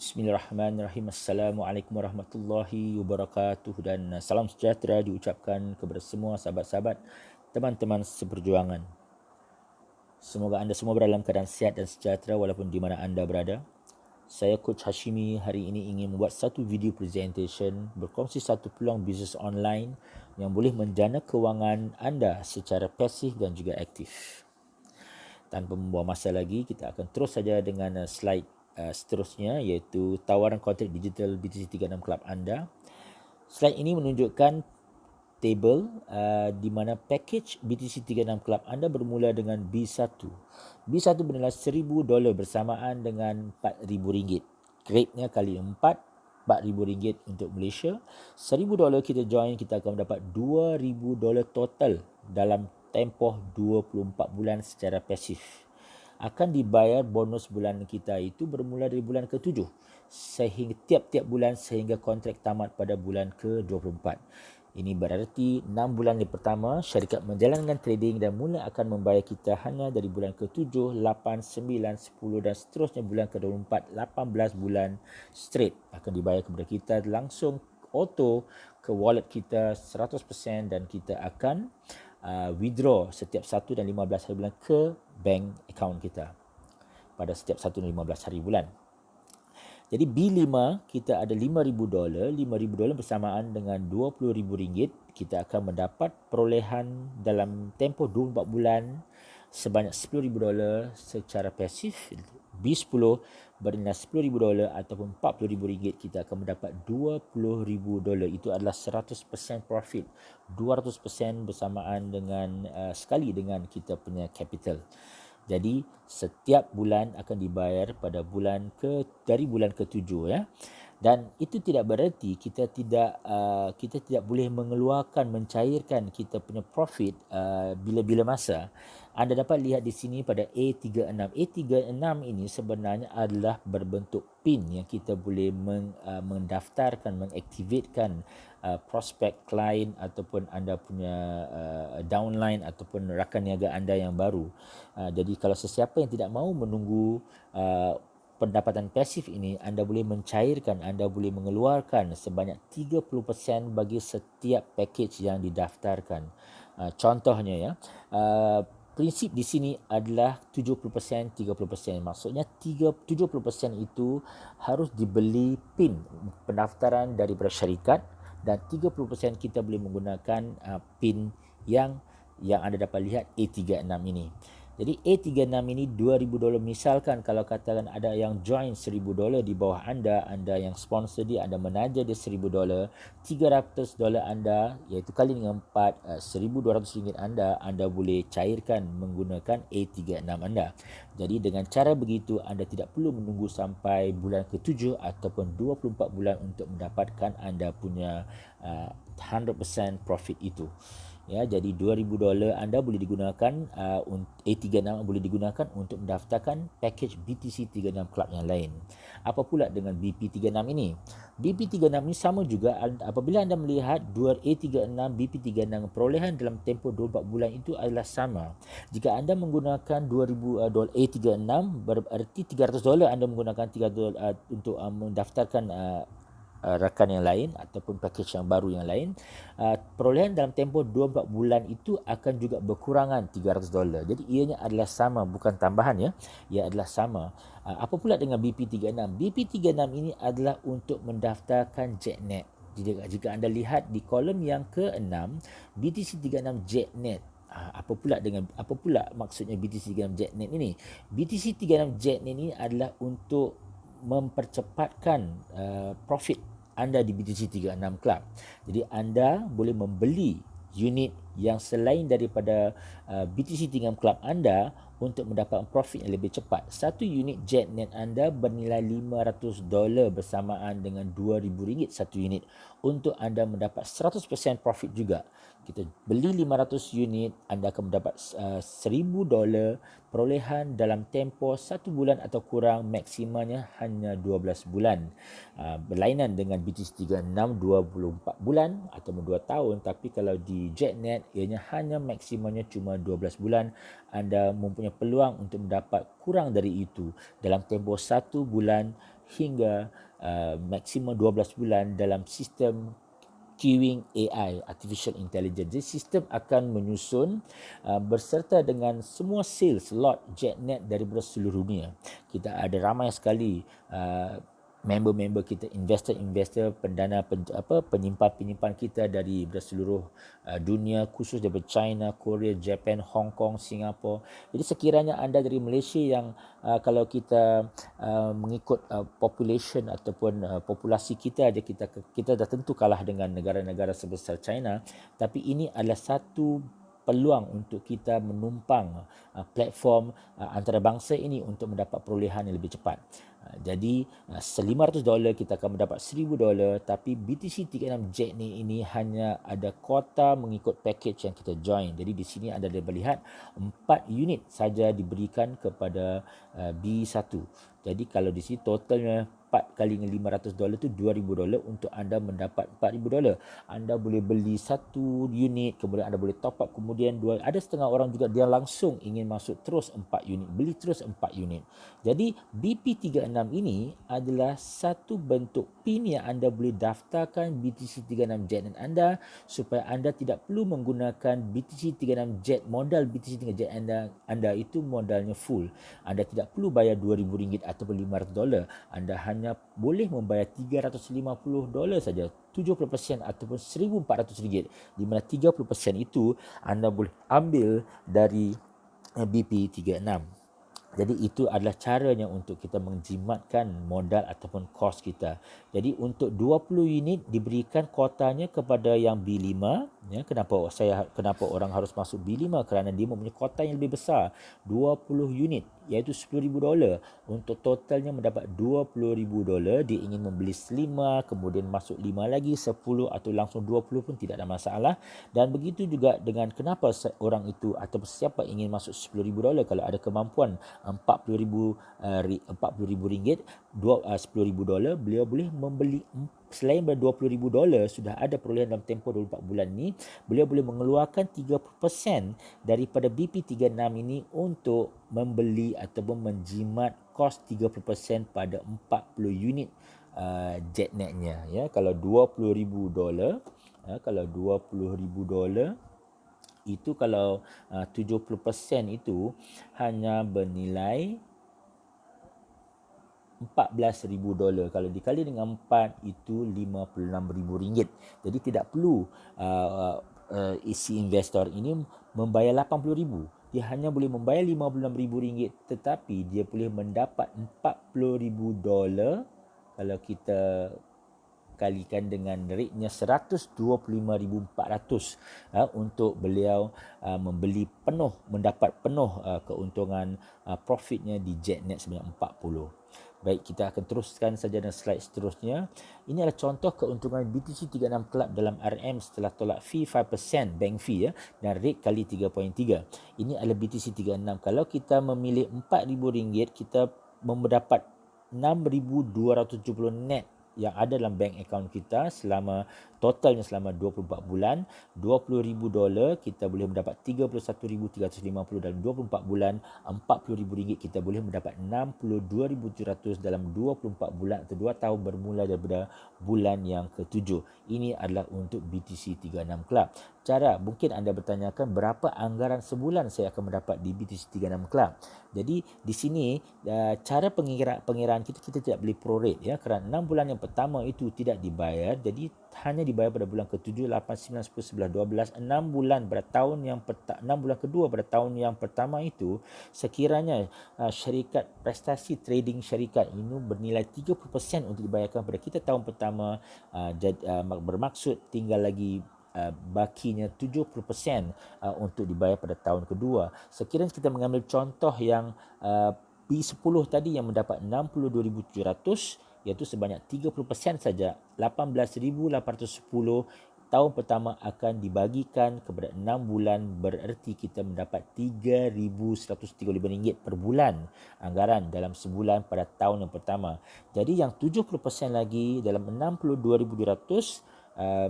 Bismillahirrahmanirrahim. Assalamualaikum warahmatullahi wabarakatuh dan salam sejahtera diucapkan kepada semua sahabat-sahabat, teman-teman seperjuangan. Semoga anda semua berada dalam keadaan sihat dan sejahtera walaupun di mana anda berada. Saya Coach Hashimi hari ini ingin membuat satu video presentation berkongsi satu peluang bisnes online yang boleh menjana kewangan anda secara pasif dan juga aktif. Tanpa membuang masa lagi, kita akan terus saja dengan slide seterusnya, iaitu tawaran kontrak digital BTC36 Club anda. Slide ini menunjukkan table di mana package BTC36 Club anda bermula dengan B1. B1 bernilai $1,000 bersamaan dengan RM4,000. Grade-nya kali 4, RM4,000 untuk Malaysia. $1,000 kita join, kita akan mendapat $2,000 total dalam tempoh 24 bulan secara pasif. Akan dibayar bonus bulan kita itu bermula dari bulan ke-7 sehingga tiap-tiap bulan sehingga kontrak tamat pada bulan ke-24. Ini berarti 6 bulan yang pertama syarikat menjalankan trading dan mula akan membayar kita hanya dari bulan ke-7, 8, 9, 10 dan seterusnya bulan ke-24, 18 bulan straight akan dibayar kepada kita langsung auto ke wallet kita 100% dan kita akan withdraw setiap 1 dan 15 hari bulan ke bank account kita pada setiap 1 dan 15 hari bulan. Jadi B5 kita ada $5,000, $5,000 bersamaan dengan RM20,000. Kita akan mendapat perolehan dalam tempoh 24 bulan sebanyak $10,000 secara pasif. B10 bernilai $10,000 ataupun RM40,000, kita akan mendapat $20,000. Itu adalah 100% profit, 200% bersamaan dengan sekali dengan kita punya capital. Jadi setiap bulan akan dibayar pada dari bulan ke-7 ya. Dan itu tidak berarti kita tidak boleh mencairkan kita punya profit bila-bila masa. Anda dapat lihat di sini pada A36. A36 ini sebenarnya adalah berbentuk pin yang kita boleh mendaftarkan, mengaktifkan prospek klien ataupun anda punya downline ataupun rakan niaga anda yang baru. Jadi kalau sesiapa yang tidak mahu menunggu pendapatan pasif ini, anda boleh mencairkan, anda boleh mengeluarkan sebanyak 30% bagi setiap package yang didaftarkan. Contohnya ya, prinsip di sini adalah 70%, 30%. Maksudnya 70% itu harus dibeli pin pendaftaran daripada syarikat dan 30% kita boleh menggunakan pin yang anda dapat lihat A36 ini. Jadi A36 ini $2,000. Misalkan kalau katakan ada yang join $1,000 di bawah anda yang sponsor dia, anda menaja dia $1,000, $300 anda iaitu kali dengan 4, RM1,200 anda boleh cairkan menggunakan A36 anda. Jadi dengan cara begitu anda tidak perlu menunggu sampai bulan ke-7 ataupun 24 bulan untuk mendapatkan anda punya 100% profit itu. Ya, jadi $2,000 anda boleh digunakan A36 boleh digunakan untuk mendaftarkan package BTC36 Club yang lain. Apa pula dengan BP36 ini? BP36 ini sama juga apabila anda melihat A36, BP36 perolehan dalam tempoh 24 bulan itu adalah sama. Jika anda menggunakan $2,000 A36 berarti $300 anda menggunakan $300 untuk mendaftarkan rakan yang lain ataupun package yang baru yang lain, perolehan dalam tempoh 24 bulan itu akan juga berkurangan $300. Jadi ianya adalah sama, bukan tambahan ya. Ia adalah sama. Apa pula dengan BP36? BP36 ini adalah untuk mendaftarkan JetNet. Jika anda lihat di kolom yang ke-6, BTC36 JetNet. Apa pula maksudnya BTC36 JetNet ini? BTC36 JetNet ini adalah untuk mempercepatkan profit anda di BTC36 Club. Jadi anda boleh membeli unit yang selain daripada BTC36 Club anda untuk mendapatkan profit yang lebih cepat. Satu unit JetNet anda bernilai $500 bersamaan dengan RM2,000 satu unit. Untuk anda mendapat 100% profit juga. Kita beli 500 unit, anda akan mendapat $1,000 perolehan dalam tempoh 1 bulan atau kurang, maksimanya hanya 12 bulan. Berlainan dengan BTC36 24 bulan atau 2 tahun, tapi kalau di JetNet ianya hanya maksimanya cuma 12 bulan. Anda mempunyai peluang untuk mendapat kurang dari itu dalam tempoh 1 bulan hingga maksimum 12 bulan dalam sistem queuing AI, Artificial Intelligence. Jadi sistem akan menyusun berserta dengan semua sales slot JetNet daripada seluruh dunia. Kita ada ramai sekali member-member kita, investor-investor, penyimpan-penyimpan kita dari seluruh dunia, khusus daripada China, Korea, Japan, Hong Kong, Singapura. Jadi sekiranya anda dari Malaysia yang kalau kita mengikut population ataupun populasi kita aja, kita dah tentu kalah dengan negara-negara sebesar China, tapi ini adalah satu peluang untuk kita menumpang platform antarabangsa ini untuk mendapat perolehan yang lebih cepat. Jadi $500 kita akan mendapat $1,000, tapi BTC 36 JetNet ini hanya ada kuota mengikut package yang kita join. Jadi di sini anda dapat lihat 4 unit saja diberikan kepada B1. Jadi kalau di sini totalnya 4 kali dengan $500 tu $2,000 untuk anda mendapat $4,000. Anda boleh beli 1 unit, kemudian anda boleh top up, kemudian 2. Ada setengah orang juga dia langsung ingin masuk terus 4 unit, beli terus 4 unit. Jadi BP36 ini adalah satu bentuk PIN yang anda boleh daftarkan BTC 36 JetNet anda supaya anda tidak perlu menggunakan BTC 36 Jet. Modal BTC 36 Jet anda itu modalnya full. Anda tidak perlu bayar RM2,000 ataupun $500. Anda hanya boleh membayar $350 saja, 70% ataupun RM1,400, di mana 30% itu anda boleh ambil dari BP36. Jadi itu adalah caranya untuk kita menjimatkan modal ataupun kos kita. Jadi untuk 20 unit diberikan kuotanya kepada yang B5. Ya, kenapa orang harus masuk B5? Kerana dia mempunyai kuota yang lebih besar, 20 unit, iaitu $10,000. Untuk totalnya mendapat $20,000, dia ingin membeli 5, kemudian masuk 5 lagi, 10 atau langsung 20 pun tidak ada masalah. Dan begitu juga dengan kenapa orang itu atau siapa ingin masuk $10,000 kalau ada kemampuan RM40,000, $10,000, beliau boleh membeli. Selain daripada $20,000 sudah ada perolehan dalam tempoh 24 bulan ni, beliau boleh mengeluarkan 30% daripada BP36 ini untuk membeli ataupun menjimat kos 30% pada 40 unit JetNet-nya. Ya, kalau $20,000, kalau $20,000 itu, kalau 70% itu hanya bernilai $14,000. Kalau dikali dengan 4 itu RM56,000. Jadi tidak perlu isi investor ini membayar RM80,000. Dia hanya boleh membayar RM56,000, tetapi dia boleh mendapat $40,000 kalau kita kalikan dengan rate-nya 125,400 untuk beliau membeli penuh, mendapat penuh keuntungan profitnya di JetNet sebanyak 40. Baik, kita akan teruskan saja dengan slide seterusnya. Ini adalah contoh keuntungan BTC 36 Club dalam RM setelah tolak fee 5% bank fee, dan rate kali 3.3. Ini adalah BTC 36. Kalau kita memilih RM4,000, kita mendapat 6,270 net yang ada dalam bank account kita totalnya selama 24 bulan. $20,000 kita boleh mendapat 31,350 dalam 24 bulan. RM40,000 kita boleh mendapat 62,700 dalam 24 bulan atau 2 tahun bermula daripada bulan yang ke-7. Ini adalah untuk BTC 36 Club. Cara, mungkin anda bertanyakan berapa anggaran sebulan saya akan mendapat di BTC 36 Club. Jadi di sini cara pengiraan kita tidak boleh prorate, ya, kerana 6 bulan yang pertama itu tidak dibayar. Jadi hanya dibayar pada bulan ke-7, 8, 9, 10, 11, 12. 6 bulan pada tahun 6 bulan kedua pada tahun yang pertama itu, sekiranya syarikat prestasi trading syarikat ini bernilai 30% untuk dibayarkan pada kita tahun pertama, bermaksud tinggal lagi bakinya 70% untuk dibayar pada tahun kedua. Sekiranya kita mengambil contoh yang B10 tadi yang mendapat 62,700, iaitu sebanyak 30% saja, 18,810 tahun pertama akan dibagikan kepada 6 bulan, bererti kita mendapat RM3,135 per bulan anggaran dalam sebulan pada tahun yang pertama. Jadi yang 70% lagi dalam 62,700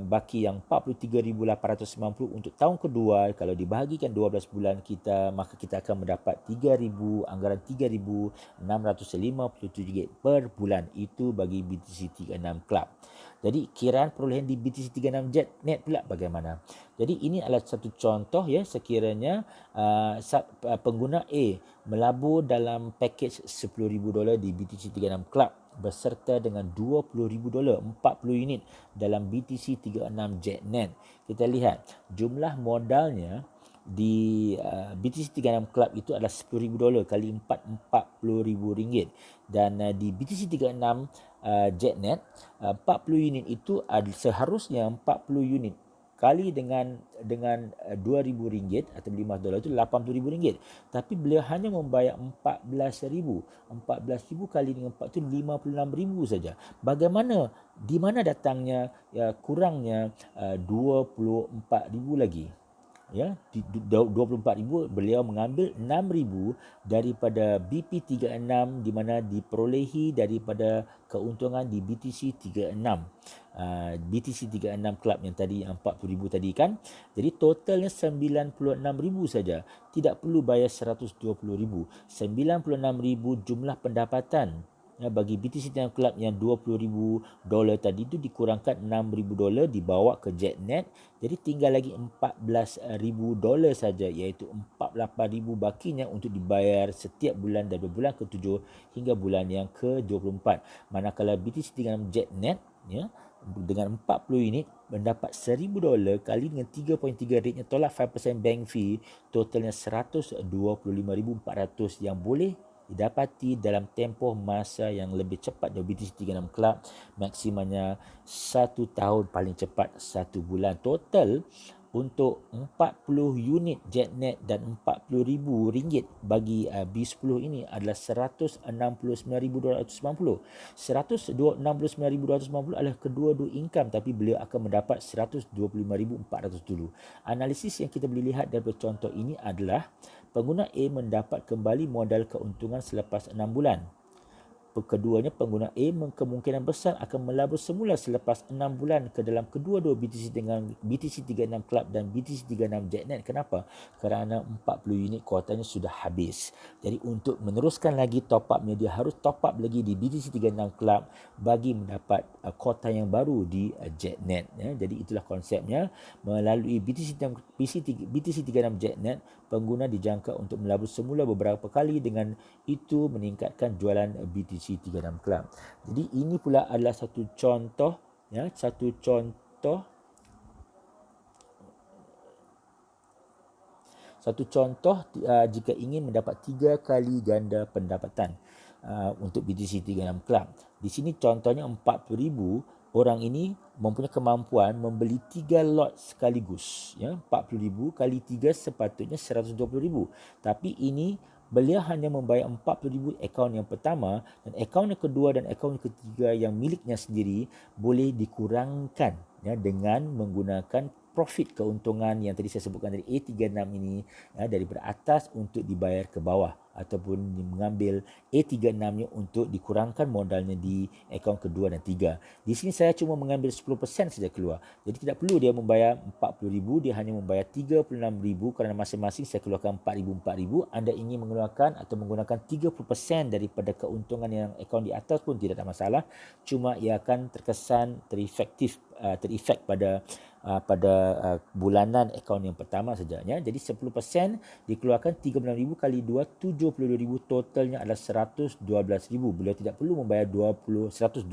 baki yang 43,890 untuk tahun kedua. Kalau dibahagikan 12 bulan kita, maka kita akan mendapat 3,000, anggaran 3,657 ringgit per bulan. Itu bagi BTC 36 Club. Jadi kiraan perolehan di BTC 36 Jetnet pula bagaimana? Jadi ini adalah satu contoh ya, sekiranya pengguna A melabur dalam pakej $10,000 di BTC 36 Club berserta dengan $20,000, 40 unit dalam BTC 36 Jetnet. Kita lihat jumlah modalnya di BTC 36 Club itu adalah $10,000 kali 4, RM40,000, dan di BTC 36 Jetnet 40 unit itu seharusnya 40 unit kali dengan RM2,000 atau $15 itu $80,000, tapi beliau hanya membayar RM14,000. RM14,000 kali dengan 4 itu RM56,000 saja. Bagaimana, di mana datangnya kurangnya RM24,000 lagi? Ya, 24,000 beliau mengambil 6,000 daripada BP36 di mana diperolehi daripada keuntungan di BTC 36. BTC 36 Club yang tadi, yang 40,000 tadi kan. Jadi totalnya 96,000 saja. Tidak perlu bayar 120,000. 96,000 jumlah pendapatan bagi BTC 36 Club yang $20,000 tadi itu dikurangkan $6,000 dibawa ke Jetnet. Jadi tinggal lagi $14,000 saja, iaitu $48,000 bakinya untuk dibayar setiap bulan dari bulan ke-7 hingga bulan yang ke-24. Manakala BTC 36 Jetnet ya, dengan 40 unit mendapat $1,000 kali dengan 3.3 rate-nya tolak 5% bank fee, totalnya 125,400 yang boleh didapati dalam tempoh masa yang lebih cepat dari BTC 36 Club, maksimanya 1 tahun, paling cepat 1 bulan. Total untuk 40 unit Jetnet dan RM40,000 bagi B10 ini adalah 169,290. 169,290 adalah kedua-dua income, tapi beliau akan mendapat 125,400 dulu. Analisis yang kita boleh lihat dari contoh ini adalah pengguna A mendapat kembali modal keuntungan selepas 6 bulan. Keduanya, pengguna A kemungkinan besar akan melabur semula selepas 6 bulan ke dalam kedua-dua BTC dengan BTC 36 Club dan BTC 36 Jetnet. Kenapa? Kerana 40 unit kuotanya sudah habis. Jadi untuk meneruskan lagi top upnya, dia harus top up lagi di BTC 36 Club bagi mendapat kuota yang baru di Jetnet. Ya. Jadi itulah konsepnya. Melalui BTC 36 Jetnet, pengguna dijangka untuk melabur semula beberapa kali, dengan itu meningkatkan jualan BTC 36 Club. Jadi ini pula adalah satu contoh ya, satu contoh jika ingin mendapat 3 kali ganda pendapatan untuk BTC 36 Club. Di sini contohnya 40,000 orang ini mempunyai kemampuan membeli 3 lot sekaligus ya. 40,000 kali 3 sepatutnya 120,000. Tapi ini beliau hanya membayar 40,000 akaun yang pertama, dan akaun yang kedua dan akaun yang ketiga yang miliknya sendiri boleh dikurangkan ya, dengan menggunakan profit keuntungan yang tadi saya sebutkan dari A36 ini ya, daripada atas untuk dibayar ke bawah, ataupun mengambil A36-nya untuk dikurangkan modalnya di akaun kedua dan tiga. Di sini saya cuma mengambil 10% saja keluar. Jadi tidak perlu dia membayar 40,000, dia hanya membayar 36,000 kerana masing-masing saya keluarkan 4,000. Anda ingin mengeluarkan atau menggunakan 30% daripada keuntungan yang akaun di atas pun tidak ada masalah. Cuma ia akan terkesan terefek pada bulanan akaun yang pertama saja ya. Jadi 10% dikeluarkan 36,000 kali 2 72,000, totalnya adalah 112,000. Beliau tidak perlu membayar 120,000.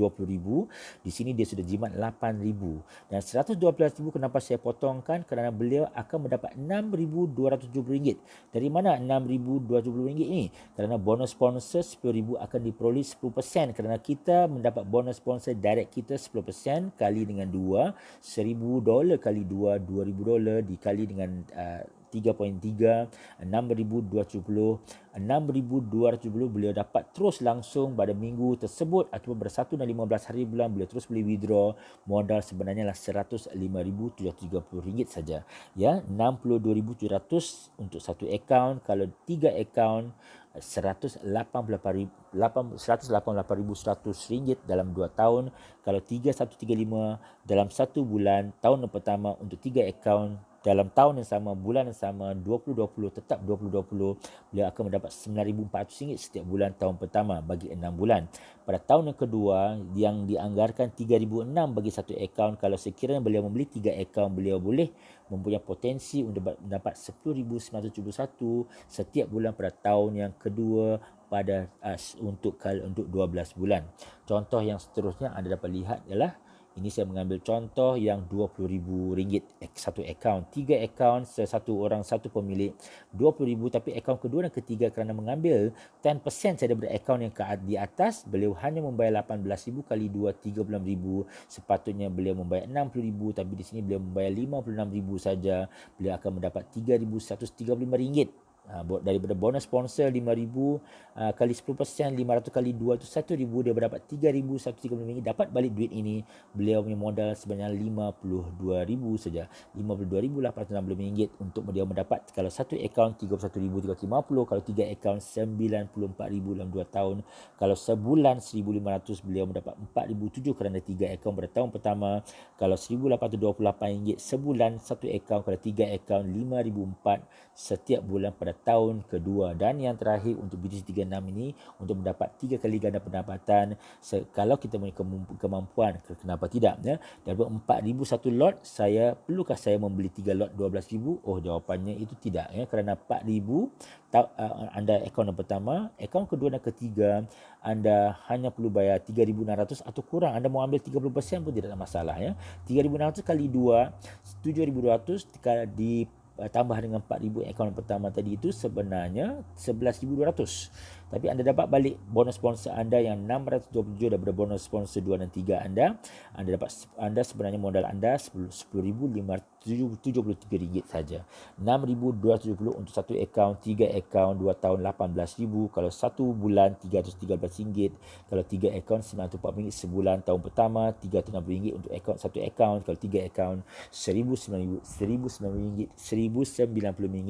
Di sini dia sudah jimat 8,000. Dan 112,000 kenapa saya potongkan? Kerana beliau akan mendapat RM6,270. Dari mana RM6,270 ini? Kerana bonus sponsor 10,000 akan diperoleh 10%, kerana kita mendapat bonus sponsor direct kita 10% kali dengan 2, $1,000 kali 2, $2,000 dikali dengan 3.3, 6,270. 6,270 beliau dapat terus langsung pada minggu tersebut, ataupun pada 1 dan 15 hari bulan beliau terus boleh withdraw. Modal sebenarnya lah RM105,730 saja ya. 62,700 untuk satu akaun. Kalau 3 akaun RM188,100 dalam 2 tahun. Kalau 3135 dalam 1 bulan, tahun yang pertama untuk 3 akaun dalam tahun yang sama, bulan yang sama, 2020, tetap 2020, beliau akan mendapat RM9,400 setiap bulan tahun pertama bagi 6 bulan. Pada tahun yang kedua, yang dianggarkan RM3,006 bagi satu akaun, kalau sekiranya beliau membeli 3 akaun, beliau boleh mempunyai potensi untuk mendapat RM10,971 setiap bulan pada tahun yang kedua pada untuk 12 bulan. Contoh yang seterusnya anda dapat lihat ialah ini saya mengambil contoh yang RM20,000 satu akaun. 3 akaun, satu orang, satu pemilik, RM20,000, tapi akaun kedua dan ketiga kerana mengambil 10% saja daripada akaun yang di atas, beliau hanya membayar RM18,000 kali 2, RM36,000. Sepatutnya beliau membayar RM60,000, tapi di sini beliau membayar RM56,000 saja. Beliau akan mendapat RM3,135. Daripada bonus sponsor RM5,000 kali 10%, RM500 kali 2 itu RM1,000, dia berdapat RM3,135. Dapat balik duit ini, beliau punya modal sebenarnya RM52,000 saja, RM52,860 untuk dia mendapat, kalau satu akaun RM31,350, kalau 3 akaun RM94,000 dalam 2 tahun. Kalau sebulan RM1,500, beliau mendapat RM4,007 kerana 3 akaun pada tahun pertama. Kalau RM1,828 sebulan satu akaun, kalau 3 akaun RM5,004 setiap bulan pada tahun kedua. Dan yang terakhir untuk BTC36 ini, untuk mendapat 3 kali ganda pendapatan, kalau kita punya kemampuan, kenapa tidak ya, daripada RM4,000 satu lot, perlukah saya membeli 3 lot RM12,000? Oh, jawapannya itu tidak ya, kerana RM4,000 anda akaun yang pertama, akaun kedua dan ketiga anda hanya perlu bayar RM3,600 atau kurang. Anda mau ambil 30% pun tidak ada masalah ya. RM3,600 kali 2 RM7,200 ditambah dengan RM4,000 akaun pertama tadi, itu sebenarnya RM11,200. Tapi anda dapat balik bonus sponsor anda yang RM627 daripada bonus sponsor 2 dan 3 anda. Anda sebenarnya modal anda RM10,573 saja. RM6,270 untuk satu akaun, 3 akaun 2 tahun RM18,000, kalau 1 bulan RM313, kalau 3 akaun RM940 sebulan tahun pertama, RM360 untuk satu akaun, kalau 3 akaun RM1,090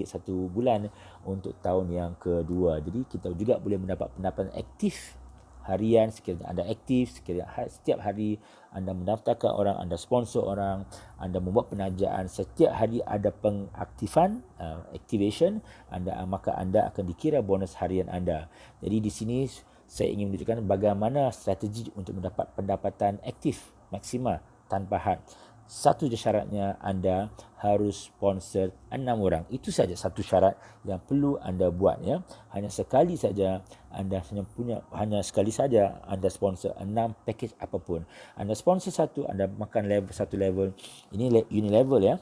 satu bulan untuk tahun yang kedua. Jadi kita juga boleh mendapat pendapatan aktif harian sekiranya anda aktif, sekiranya setiap hari anda mendaftarkan orang, anda sponsor orang, anda membuat penajaan, setiap hari ada pengaktifan, activation, maka anda akan dikira bonus harian anda. Jadi di sini saya ingin menunjukkan bagaimana strategi untuk mendapat pendapatan aktif maksimal tanpa had. Satu je syaratnya, anda harus sponsor 6 orang. Itu saja satu syarat yang perlu anda buat ya. Hanya sekali saja anda sekali saja anda sponsor 6 package apapun. Anda sponsor satu, anda makan satu level. Ini unilevel ya,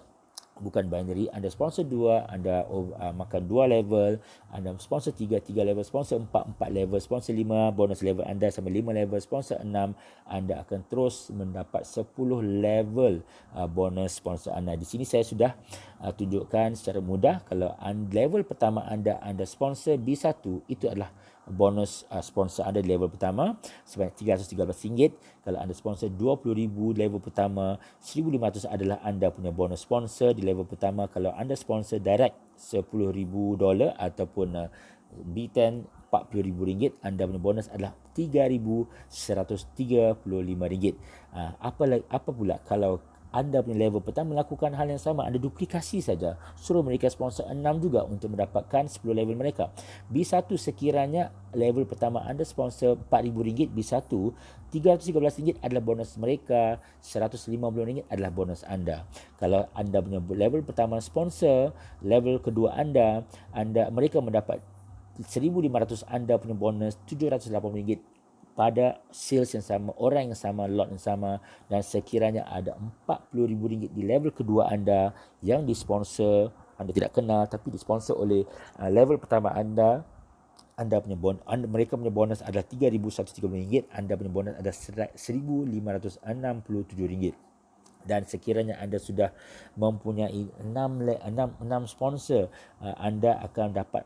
bukan binary. Anda sponsor 2, anda makan 2 level. Anda sponsor 3 level. Sponsor 4 level. Sponsor 5, bonus level anda sama 5 level. Sponsor 6, anda akan terus mendapat 10 level bonus sponsor anda. Di sini saya sudah tunjukkan secara mudah. Kalau level pertama anda sponsor B1, itu adalah bonus sponsor anda di level pertama sebanyak RM313. Kalau anda sponsor RM20,000 level pertama, RM1,500 adalah anda punya bonus sponsor di level pertama. Kalau anda sponsor direct $10,000 ataupun B10 RM40,000, anda punya bonus adalah RM3,135. Apa pula kalau anda punya level pertama melakukan hal yang sama, anda duplikasi saja, suruh mereka sponsor 6 juga untuk mendapatkan 10 level mereka. B1 sekiranya level pertama anda sponsor RM4,000 B1, RM313 adalah bonus mereka, RM150 adalah bonus anda. Kalau anda punya level pertama sponsor, level kedua mereka mendapat RM1,500, anda punya bonus RM780 pada sales yang sama, orang yang sama, lot yang sama. Dan sekiranya ada RM40,000 di level kedua anda yang disponsor, anda tidak kenal tapi disponsor oleh level pertama anda punya mereka punya bonus adalah RM3,130, anda punya bonus adalah RM1,567. Dan sekiranya anda sudah mempunyai 6 sponsor, anda akan dapat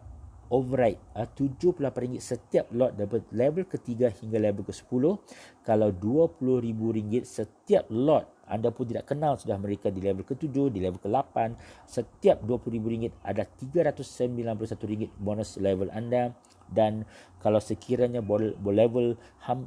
override RM78 setiap lot daripada level ketiga hingga level ke-10. Kalau RM20,000 setiap lot, anda pun tidak kenal sudah mereka di level ke-7, di level ke-8, setiap RM20,000 ada RM391 bonus level anda. Dan kalau sekiranya level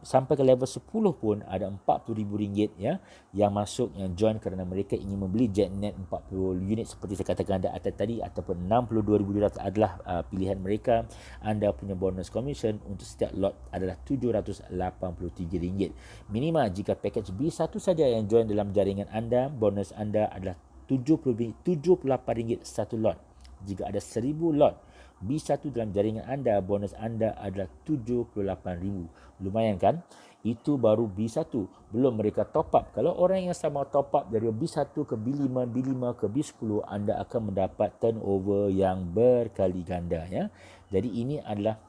sampai ke level 10 pun ada RM40,000 ya yang masuk, yang join kerana mereka ingin membeli JetNet 40 unit seperti saya katakan anda atas tadi, ataupun $62,000 adalah pilihan mereka. Anda punya bonus commission untuk setiap lot adalah RM783. Minima jika package B1 saja yang join dalam jaringan anda, bonus anda adalah RM78 satu lot. Jika ada 1000 lot B1 dalam jaringan anda, bonus anda adalah RM78,000. Lumayan kan? Itu baru B1. Belum mereka top up. Kalau orang yang sama top up dari B1 ke B5, B5 ke B10, anda akan mendapat turnover yang berkali ganda ya. Jadi ini adalah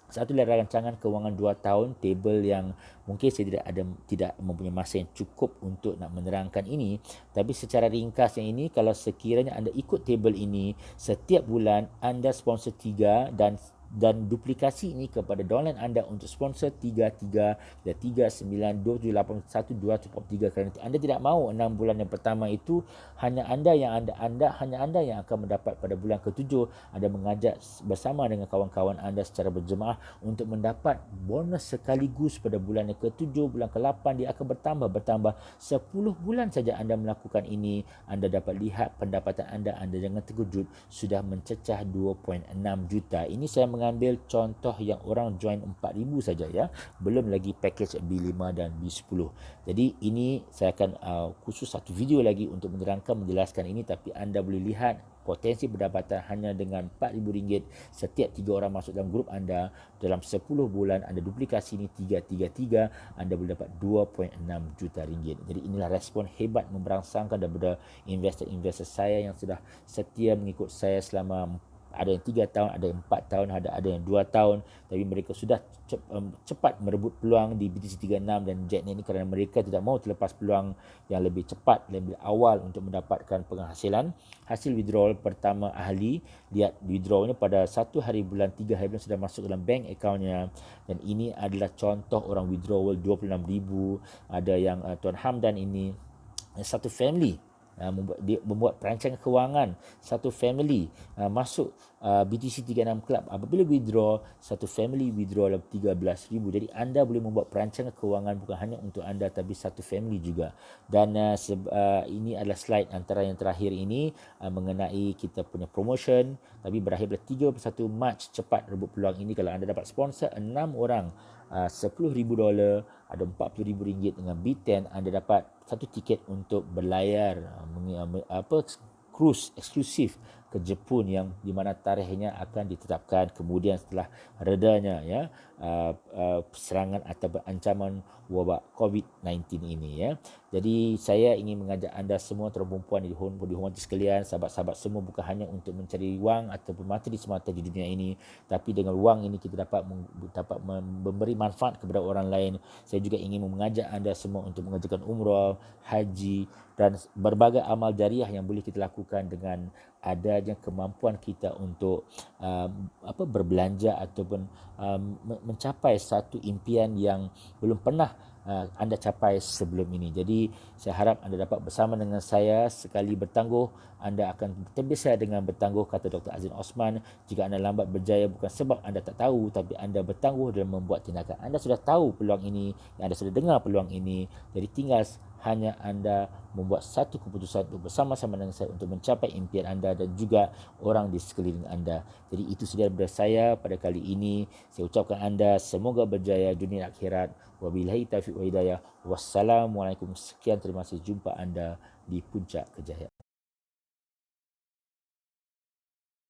satu dari rancangan kewangan 2 tahun table yang mungkin saya tidak mempunyai masa yang cukup untuk nak menerangkan ini, tapi secara ringkas yang ini, kalau sekiranya anda ikut table ini setiap bulan anda sponsor 3 dan duplikasi ini kepada downline anda untuk sponsor 33 dan 39 278 243 kerana anda tidak mahu 6 bulan yang pertama itu hanya anda yang akan mendapat pada bulan ke-7. Anda mengajak bersama dengan kawan-kawan anda secara berjemaah untuk mendapat bonus sekaligus pada bulan yang ke-7, bulan ke-8 dia akan bertambah 10 bulan saja anda melakukan ini, anda dapat lihat pendapatan anda jangan terkejut sudah mencecah 2.6 juta. Ini saya mengambil contoh yang orang join 4,000 saja ya, belum lagi package B5 dan B10. Jadi ini saya akan khusus satu video lagi untuk menjelaskan ini, tapi anda boleh lihat potensi pendapatan hanya dengan RM4,000 setiap 3 orang masuk dalam grup anda dalam 10 bulan. Anda duplikasi ini 333, anda boleh dapat RM2.6 juta. Jadi inilah respon hebat memberangsangkan daripada investor-investor saya yang sudah setia mengikut saya selama ada yang 3 tahun, ada yang 4 tahun, ada yang 2 tahun, tapi mereka sudah cepat merebut peluang di BTC 36 dan JetNet ini kerana mereka tidak mahu terlepas peluang yang lebih cepat, lebih awal untuk mendapatkan penghasilan. Hasil withdrawal pertama ahli, lihat withdrawalnya pada 1 hari bulan, 3 hari bulan sudah masuk dalam bank accountnya, dan ini adalah contoh orang withdrawal 26,000. Ada yang Tuan Hamdan ini satu family membuat perancangan kewangan, satu family masuk BTC 36 Club. Apabila withdraw, satu family withdraw RM13,000. Jadi anda boleh membuat perancangan kewangan bukan hanya untuk anda tapi satu family juga. Dan ini adalah slide antara yang terakhir ini mengenai kita punya promotion, tapi berakhir pada 31 Mac. Cepat rebut peluang ini. Kalau anda dapat sponsor 6 orang $10,000, ada RM40,000 dengan B10, anda dapat satu tiket untuk berlayar cruise eksklusif ke Jepun yang di mana tarikhnya akan ditetapkan kemudian setelah redanya ya serangan atau ancaman wabak COVID-19 ini ya. Jadi saya ingin mengajak anda semua tuan-tuan puan dihormati sekalian, sahabat-sahabat semua, bukan hanya untuk mencari wang ataupun materi semata di dunia ini, tapi dengan wang ini kita dapat memberi manfaat kepada orang lain. Saya juga ingin mengajak anda semua untuk mengerjakan umrah, haji dan berbagai amal jariah yang boleh kita lakukan dengan adanya kemampuan kita untuk berbelanja ataupun mencapai satu impian yang belum pernah anda capai sebelum ini. Jadi saya harap anda dapat bersama dengan saya sekali bertangguh, anda akan terbiasa dengan bertangguh, kata Dr. Azin Osman. Jika anda lambat berjaya bukan sebab anda tak tahu, tapi anda bertangguh dalam membuat tindakan. Anda sudah tahu peluang ini, anda sudah dengar peluang ini, jadi tinggal hanya anda membuat satu keputusan untuk bersama-sama dengan saya untuk mencapai impian anda dan juga orang di sekeliling anda. Jadi itu sahaja daripada saya pada kali ini. Saya ucapkan anda semoga berjaya dunia akhirat. Wabillahi taufiq wa hidayah. Wassalamualaikum. Sekian, terima kasih, jumpa anda di puncak kejayaan.